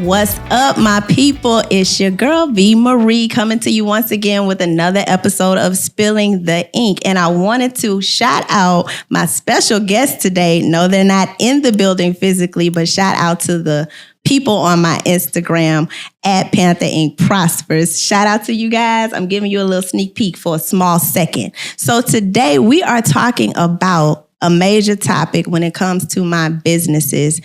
What's up, my people? It's your girl, V. Marie, coming to you once again with another episode of Spilling the Ink. And I wanted to shout out my special guest today. No, they're not in the building physically, but shout out to the people on my Instagram at Panther Inc. Prospers. Shout out to you guys. I'm giving you a little sneak peek for a small second. So today we are talking about a major topic when it comes to my businesses,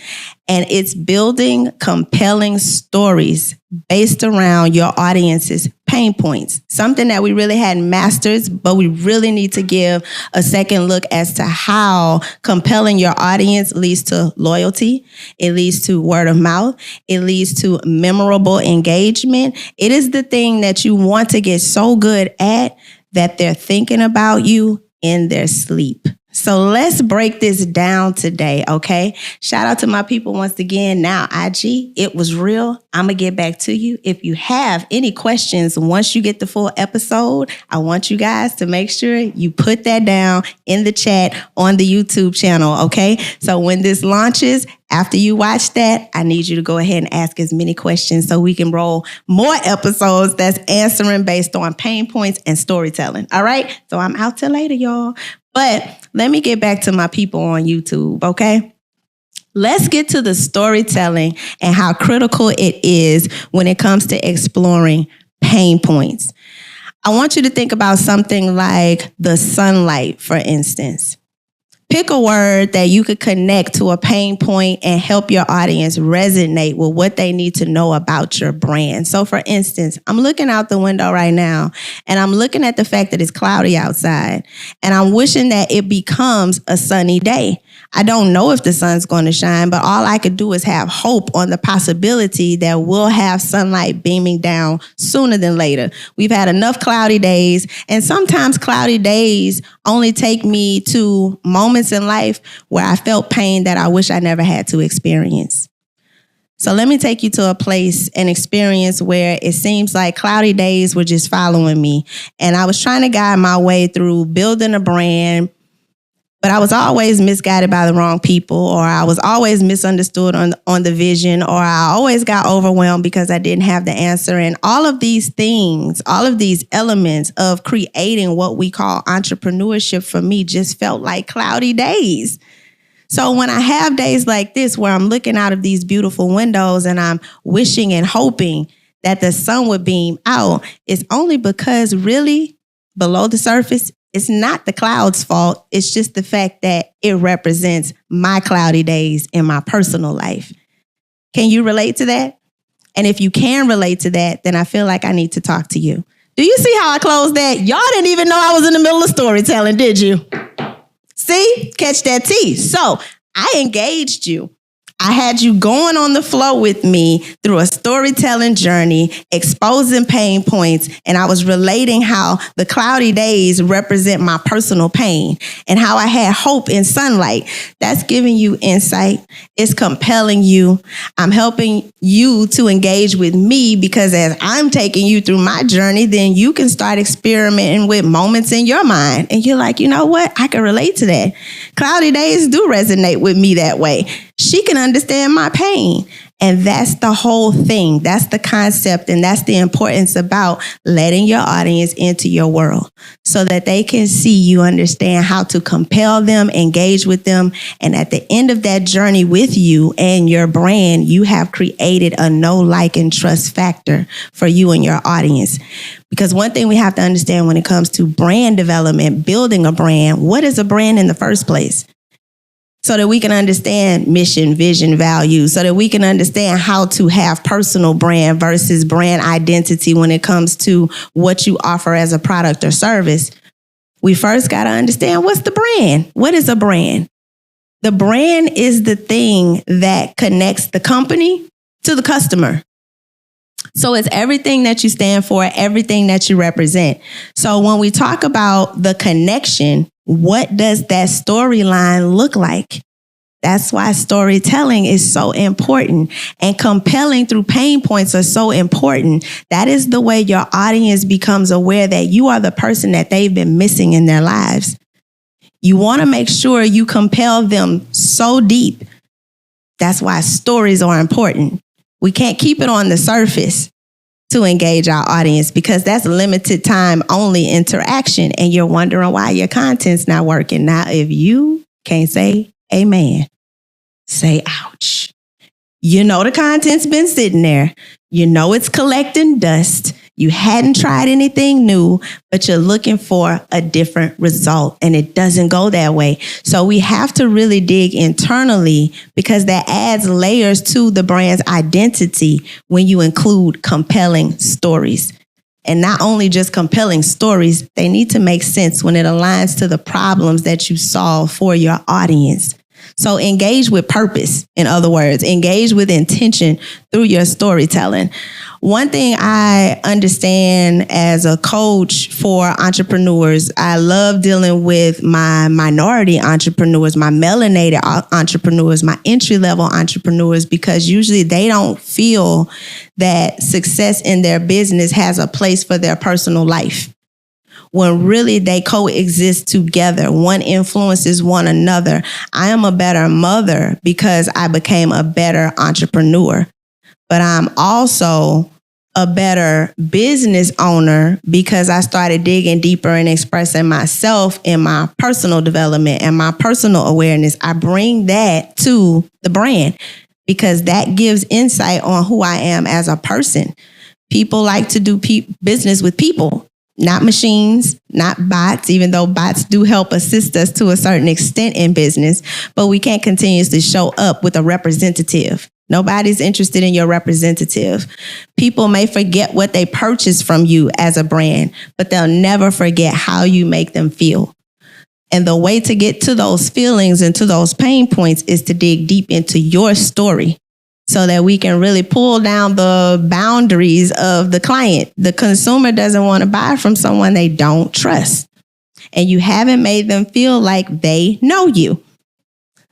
and it's building compelling stories based around your audience's pain points. Something that we really hadn't mastered, but we really need to give a second look as to how compelling your audience leads to loyalty. It leads to word of mouth. It leads to memorable engagement. It is the thing that you want to get so good at that they're thinking about you in their sleep. So let's break this down today, okay? Shout out to my people once again. Now, IG, it was real. I'm going to get back to you. If you have any questions once you get the full episode, I want you guys to make sure you put that down in the chat on the YouTube channel, okay? So when this launches, after you watch that, I need you to go ahead and ask as many questions so we can roll more episodes that's answering based on pain points and storytelling, all right? So I'm out till later, y'all. But let me get back to my people on YouTube, okay? Let's get to the storytelling and how critical it is when it comes to exploring pain points. I want you to think about something like the sunlight, for instance. Pick a word that you could connect to a pain point and help your audience resonate with what they need to know about your brand. So for instance, I'm looking out the window right now and I'm looking at the fact that it's cloudy outside and I'm wishing that it becomes a sunny day. I don't know if the sun's going to shine, but all I could do is have hope on the possibility that we'll have sunlight beaming down sooner than later. We've had enough cloudy days, and sometimes cloudy days only take me to moments in life where I felt pain that I wish I never had to experience. So let me take you to a place, an experience where it seems like cloudy days were just following me, and I was trying to guide my way through building a brand, but I was always misguided by the wrong people, or I was always misunderstood on the vision, or I always got overwhelmed because I didn't have the answer. And all of these things, all of these elements of creating what we call entrepreneurship for me just felt like cloudy days. So when I have days like this where I'm looking out of these beautiful windows and I'm wishing and hoping that the sun would beam out, it's only because really below the surface, it's not the cloud's fault. It's just the fact that it represents my cloudy days in my personal life. Can you relate to that? And if you can relate to that, then I feel like I need to talk to you. Do you see how I closed that? Y'all didn't even know I was in the middle of storytelling, did you? See? Catch that tea. So I engaged you. I had you going on the flow with me through a storytelling journey, exposing pain points, and I was relating how the cloudy days represent my personal pain and how I had hope in sunlight. That's giving you insight. It's compelling you. I'm helping you to engage with me because as I'm taking you through my journey, then you can start experimenting with moments in your mind. And you're like, you know what? I can relate to that. Cloudy days do resonate with me that way. She can understand my pain. And that's the whole thing. That's the concept. And that's the importance about letting your audience into your world so that they can see you understand how to compel them, engage with them. And at the end of that journey with you and your brand, you have created a know, like, and trust factor for you and your audience. Because one thing we have to understand when it comes to brand development, building a brand, what is a brand in the first place? So that we can understand mission, vision, values, so that we can understand how to have personal brand versus brand identity when it comes to what you offer as a product or service. We first got to understand what's the brand. What is a brand? The brand is the thing that connects the company to the customer. So it's everything that you stand for, everything that you represent. So when we talk about the connection, what does that storyline look like? That's why storytelling is so important, and compelling through pain points are so important. That is the way your audience becomes aware that you are the person that they've been missing in their lives. You want to make sure you compel them so deep. That's why stories are important. We can't keep it on the surface to engage our audience because that's limited time only interaction. And you're wondering why your content's not working. Now, if you can't say amen, say ouch. You know the content's been sitting there. You know it's collecting dust. You hadn't tried anything new, but you're looking for a different result, and it doesn't go that way. So we have to really dig internally because that adds layers to the brand's identity when you include compelling stories. And not only just compelling stories, they need to make sense when it aligns to the problems that you solve for your audience. So engage with purpose. In other words, engage with intention through your storytelling. One thing I understand as a coach for entrepreneurs, I love dealing with my minority entrepreneurs, my melanated entrepreneurs, my entry-level entrepreneurs, because usually they don't feel that success in their business has a place for their personal life, when really they coexist together. One influences one another. I am a better mother because I became a better entrepreneur, but I'm also a better business owner because I started digging deeper and expressing myself in my personal development and my personal awareness. I bring that to the brand because that gives insight on who I am as a person. People like to do business with people, not machines, not bots, even though bots do help assist us to a certain extent in business, but we can't continuously show up with a representative. Nobody's interested in your representative. People may forget what they purchased from you as a brand, but they'll never forget how you make them feel. And the way to get to those feelings and to those pain points is to dig deep into your story, so that we can really pull down the boundaries of the client. The consumer doesn't want to buy from someone they don't trust. And you haven't made them feel like they know you.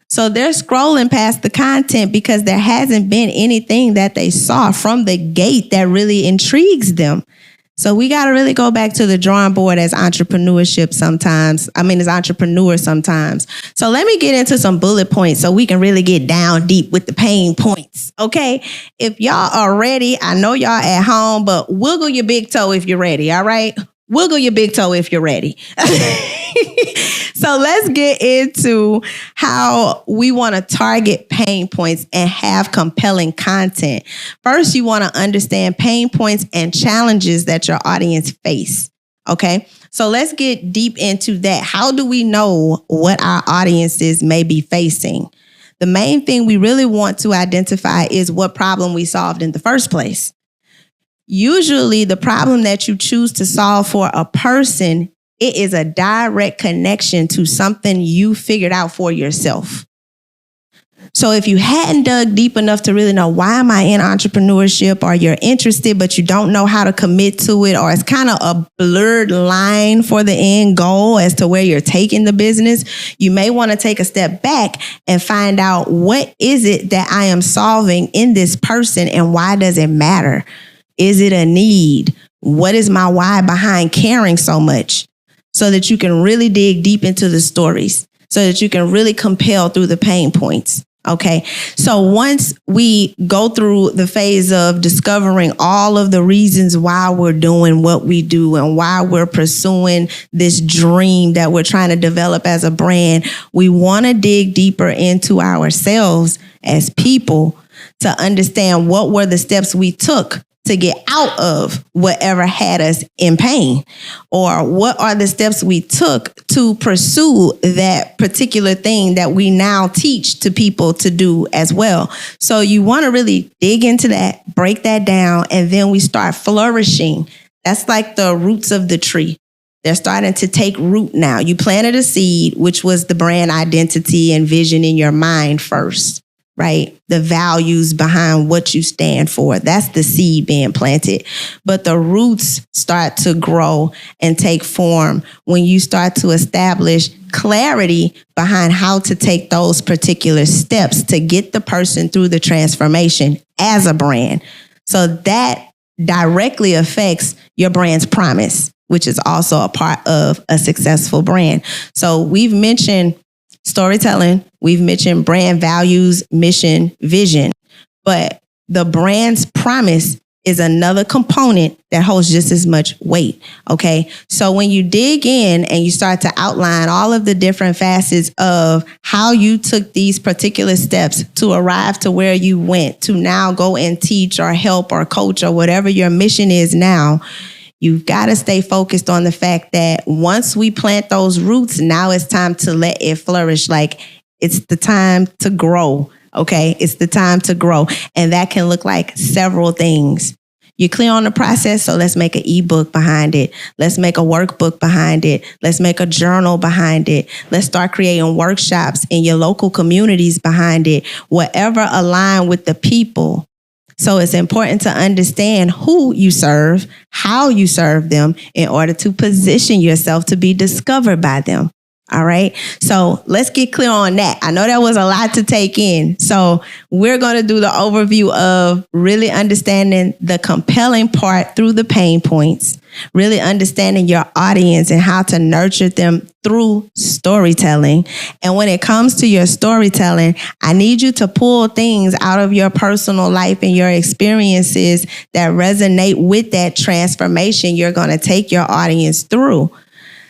So they're scrolling past the content because there hasn't been anything that they saw from the gate that really intrigues them. So we got to really go back to the drawing board as entrepreneurs sometimes. So let me get into some bullet points so we can really get down deep with the pain points. Okay. If y'all are ready, I know y'all at home, but wiggle your big toe if you're ready. All right. Wiggle your big toe if you're ready. So let's get into how we want to target pain points and have compelling content. First, you want to understand pain points and challenges that your audience face. Okay, so let's get deep into that. How do we know what our audiences may be facing? The main thing we really want to identify is what problem we solved in the first place. Usually the problem that you choose to solve for a person, it is a direct connection to something you figured out for yourself. So if you hadn't dug deep enough to really know why am I in entrepreneurship, or you're interested but you don't know how to commit to it, or it's kind of a blurred line for the end goal as to where you're taking the business, you may want to take a step back and find out what is it that I am solving in this person and why does it matter? Is it a need? What is my why behind caring so much? So that you can really dig deep into the stories, so that you can really compel through the pain points. Okay. So once we go through the phase of discovering all of the reasons why we're doing what we do and why we're pursuing this dream that we're trying to develop as a brand, we want to dig deeper into ourselves as people to understand what were the steps we took to get out of whatever had us in pain, or what are the steps we took to pursue that particular thing that we now teach to people to do as well. So you want to really dig into that, break that down, and then we start flourishing. That's like the roots of the tree. They're starting to take root now. You planted a seed, which was the brand identity and vision in your mind first. Right? The values behind what you stand for. That's the seed being planted. But the roots start to grow and take form when you start to establish clarity behind how to take those particular steps to get the person through the transformation as a brand. So that directly affects your brand's promise, which is also a part of a successful brand. So we've mentioned storytelling, we've mentioned brand values, mission, vision, but the brand's promise is another component that holds just as much weight. Okay. So when you dig in and you start to outline all of the different facets of how you took these particular steps to arrive to where you went to now go and teach or help or coach or whatever your mission is now, you've got to stay focused on the fact that once we plant those roots, now it's time to let it flourish. Like, it's the time to grow. Okay, it's the time to grow. And that can look like several things. You're clear on the process, so let's make an ebook behind it. Let's make a workbook behind it. Let's make a journal behind it. Let's start creating workshops in your local communities behind it, whatever align with the people. So it's important to understand who you serve, how you serve them in order to position yourself to be discovered by them. All right. So let's get clear on that. I know that was a lot to take in. So we're going to do the overview of really understanding the compelling part through the pain points, really understanding your audience and how to nurture them through storytelling. And when it comes to your storytelling, I need you to pull things out of your personal life and your experiences that resonate with that transformation you're going to take your audience through.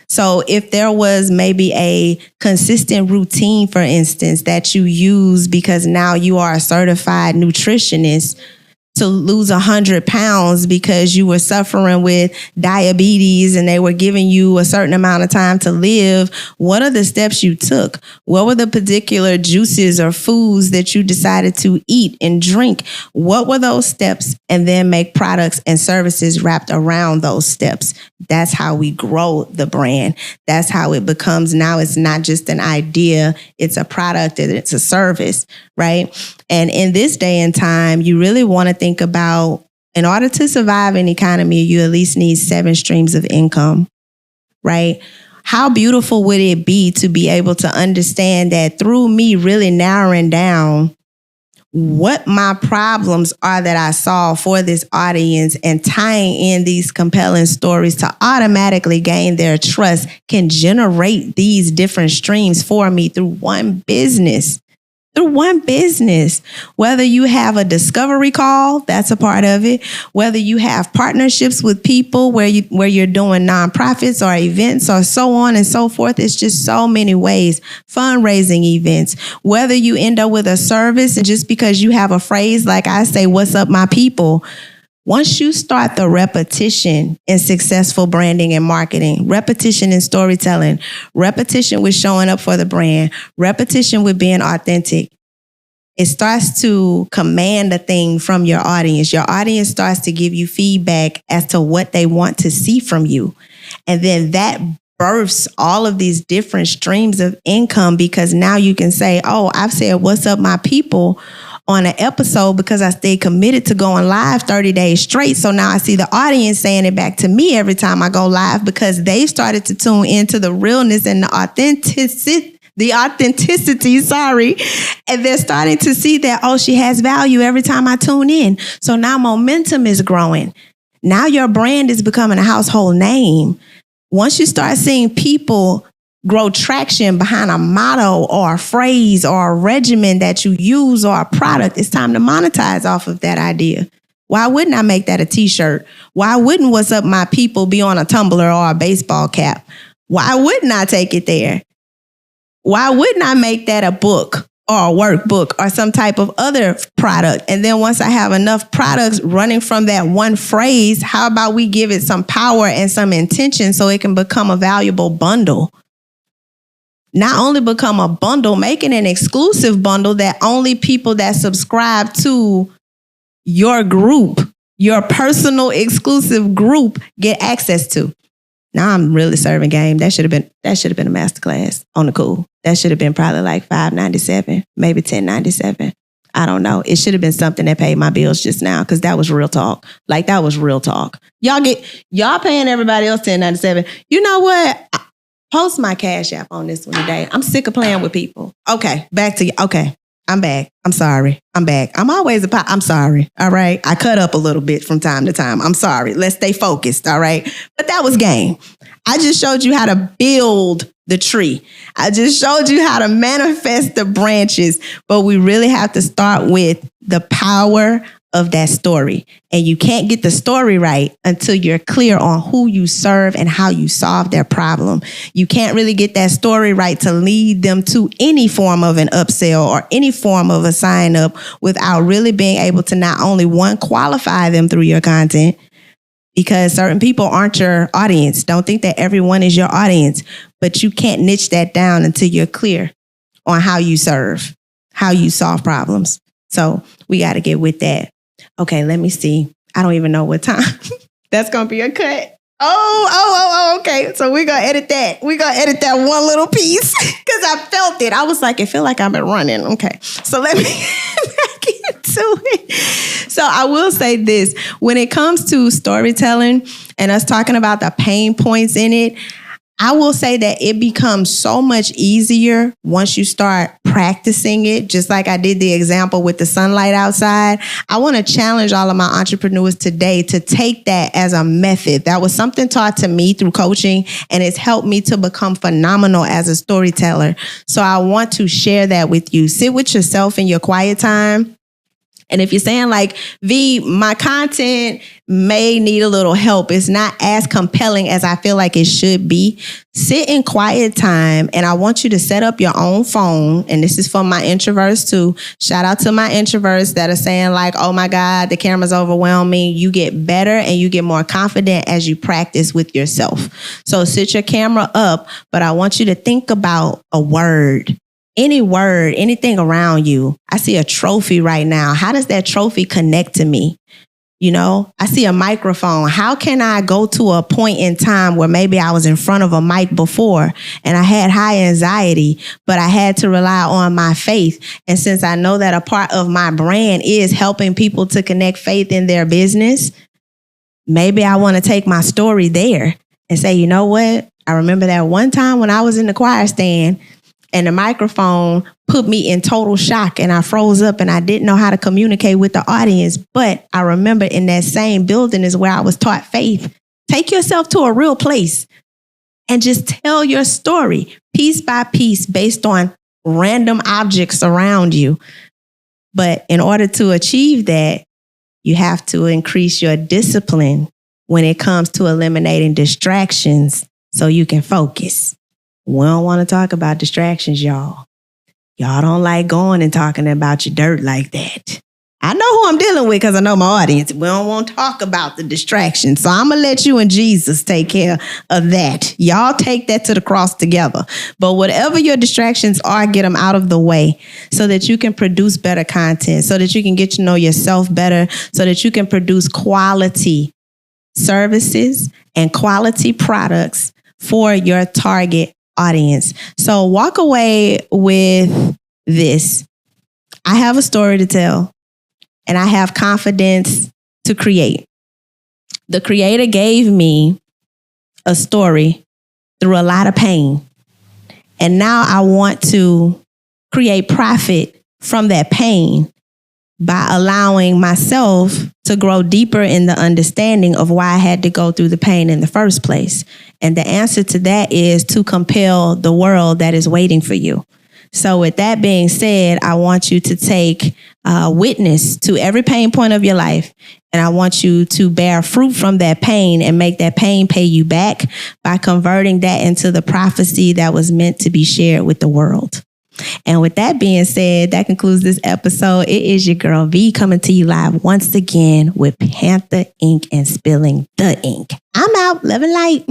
So if there was maybe a consistent routine, for instance, that you use because now you are a certified nutritionist, to lose 100 pounds because you were suffering with diabetes and they were giving you a certain amount of time to live, what are the steps you took? What were the particular juices or foods that you decided to eat and drink? What were those steps? And then make products and services wrapped around those steps. That's how we grow the brand. That's how it becomes, now it's not just an idea, it's a product and it's a service, right? And in this day and time, you really want to think about, in order to survive an economy, you at least need 7 streams of income, right? How beautiful would it be to be able to understand that through me really narrowing down what my problems are that I solve for this audience and tying in these compelling stories to automatically gain their trust can generate these different streams for me through one business. Whether you have a discovery call, that's a part of it. Whether you have partnerships with people where you're doing nonprofits or events or so on and so forth. It's just so many ways. Fundraising events. Whether you end up with a service and just because you have a phrase like I say, "What's up, my people?" Once you start the repetition in successful branding and marketing, repetition in storytelling, repetition with showing up for the brand, repetition with being authentic, it starts to command a thing from your audience. Your audience starts to give you feedback as to what they want to see from you. And then that births all of these different streams of income because now you can say, oh, I've said, "What's up, my people?" on an episode because I stayed committed to going live 30 days straight. So now I see the audience saying it back to me every time I go live because they started to tune into the realness and the authenticity, and they're starting to see that, oh, she has value every time I tune in. So now momentum is growing. Now your brand is becoming a household name. Once you start seeing people grow traction behind a motto or a phrase or a regimen that you use or a product, it's time to monetize off of that idea. Why wouldn't I make that a t-shirt? Why wouldn't "What's up, my people" be on a tumbler or a baseball cap? Why wouldn't I take it there? Why wouldn't I make that a book or a workbook or some type of other product? And then once I have enough products running from that one phrase, how about we give it some power and some intention so it can become a valuable bundle? Not only become a bundle, making an exclusive bundle that only people that subscribe to your group, your personal exclusive group, get access to. Now I'm really serving game. That should have been a masterclass on the cool. That should have been probably like $5.97, maybe $10.97. I don't know. It should have been something that paid my bills just now because that was real talk. Like that was real talk. Y'all paying everybody else $10.97. You know what? Post my Cash App on this one today. I'm sick of playing with people. Okay, back to you. Okay, I'm back. I'm sorry. I'm back. I'm always I'm sorry. All right. I cut up a little bit from time to time. I'm sorry. Let's stay focused. All right. But that was game. I just showed you how to build the tree. I just showed you how to manifest the branches. But we really have to start with the power of that story. And you can't get the story right until you're clear on who you serve and how you solve their problem. You can't really get that story right to lead them to any form of an upsell or any form of a sign up without really being able to not only one, qualify them through your content, because certain people aren't your audience. Don't think that everyone is your audience, but you can't niche that down until you're clear on how you serve, how you solve problems. So we got to get with that. Okay, let me see. I don't even know what time. That's going to be a cut. Oh, okay. So we're going to edit that. We're going to edit that one little piece because I felt it. I was like, I feel like I've been running. Okay, so let me back into it. So I will say this. When it comes to storytelling and us talking about the pain points in it, I will say that it becomes so much easier once you start practicing it, just like I did the example with the sunlight outside. I want to challenge all of my entrepreneurs today to take that as a method. That was something taught to me through coaching, and it's helped me to become phenomenal as a storyteller. So I want to share that with you. Sit with yourself in your quiet time. And if you're saying like, V, my content may need a little help, it's not as compelling as I feel like it should be, sit in quiet time. And I want you to set up your own phone. And this is for my introverts too. Shout out to my introverts that are saying like, oh my God, the camera's overwhelming. You get better and you get more confident as you practice with yourself. So sit your camera up, but I want you to think about a word. Any word, anything around you. I see a trophy right now. How does that trophy connect to me? You know, I see a microphone. How can I go to a point in time where maybe I was in front of a mic before and I had high anxiety, but I had to rely on my faith. And since I know that a part of my brand is helping people to connect faith in their business, maybe I want to take my story there and say, you know what? I remember that one time when I was in the choir stand and the microphone put me in total shock and I froze up and I didn't know how to communicate with the audience. But I remember in that same building is where I was taught faith. Take yourself to a real place and just tell your story piece by piece based on random objects around you. But in order to achieve that, you have to increase your discipline when it comes to eliminating distractions so you can focus. We don't want to talk about distractions, y'all. Y'all don't like going and talking about your dirt like that. I know who I'm dealing with because I know my audience. We don't want to talk about the distractions. So I'm going to let you and Jesus take care of that. Y'all take that to the cross together. But whatever your distractions are, get them out of the way so that you can produce better content, so that you can get to know yourself better, so that you can produce quality services and quality products for your target audience. So walk away with this. I have a story to tell and I have confidence to create. The creator gave me a story through a lot of pain. And now I want to create profit from that pain by allowing myself to grow deeper in the understanding of why I had to go through the pain in the first place. And the answer to that is to compel the world that is waiting for you. So with that being said, I want you to take witness to every pain point of your life. And I want you to bear fruit from that pain and make that pain pay you back by converting that into the prophecy that was meant to be shared with the world. And with that being said, that concludes this episode. It is your girl V coming to you live once again with Panther Ink and Spilling the Ink. I'm out. Love and light.